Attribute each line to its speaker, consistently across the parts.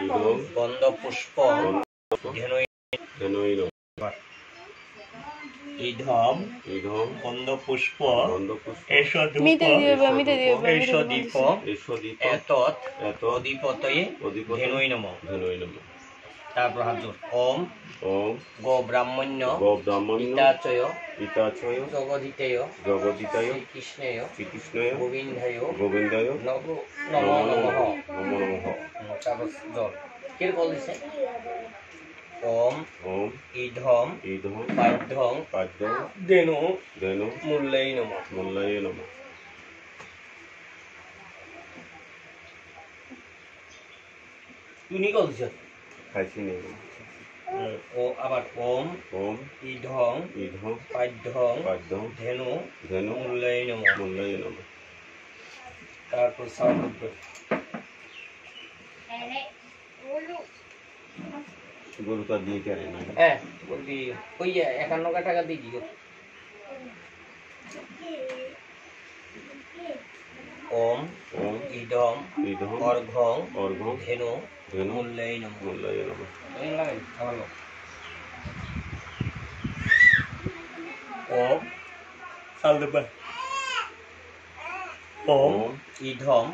Speaker 1: ইদং
Speaker 2: গন্ধপুষ্পং
Speaker 1: ধেনৈ নমঃ
Speaker 2: ইধম
Speaker 1: ইদং
Speaker 2: গন্ধপুষ্প
Speaker 1: গন্ধপুষ্পং
Speaker 2: এষদীপ এতৎ অধিপতয়ে ধেনৈ নমঃ
Speaker 1: ধেনৈ নমঃ।
Speaker 2: তারপর হাত জোর ওম
Speaker 1: ওম
Speaker 2: গো ব্রাহ্মণ্য
Speaker 1: পিতাচয়
Speaker 2: জগদিতেয় শ্রীকৃষ্ণেয় গোবিন্দায় নমো নমঃ। তারপর জল কিরকম দিছে ওম ইধম পাদ্যং ধেনু মূল্যৈ নমঃ। তুমি কলছ
Speaker 1: খাইছি নেই
Speaker 2: ও আবার ওম ইধং পাদ্যং ধেনু মূল্যৈ নমঃ। তারপর সাউন্ড
Speaker 1: গরুটা দিয়ে কেন না
Speaker 2: হ্যাঁ বলবি ওই 51 টাকা দিয়ে কি ওম ইদং অর্ঘং ধেনু মূল্যৈ নমঃ। ওম সালদবা ওম ইদং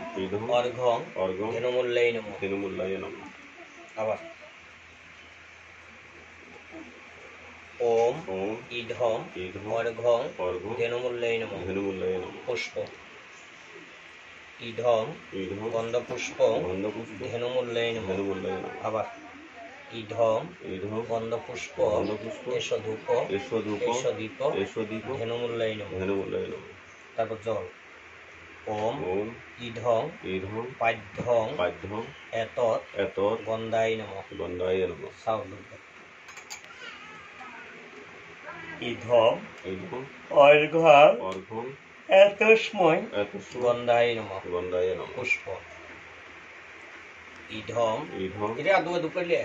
Speaker 2: অর্ঘং ধেনু মূল্যৈ নমঃ। আবার ওম ইদং অর্ঘং ধেনু মূল্যৈ নমঃ। পুষ্প ইদং গন্ধপুষ্প ধেনু মূল্যৈ নমঃ। আবার ইদং গন্ধপুষ্প এষধূপ ধেনু মূল্যৈ নমঃ। তারপর জল ওম ইদং পাদ্যং এতৎ গন্ধায় নমঃ। সাউন্ড ইদং অর্ঘং এতস্মৈ গন্ধায় নমঃ। পুষ্প ইদং এটা আদু আদু করলে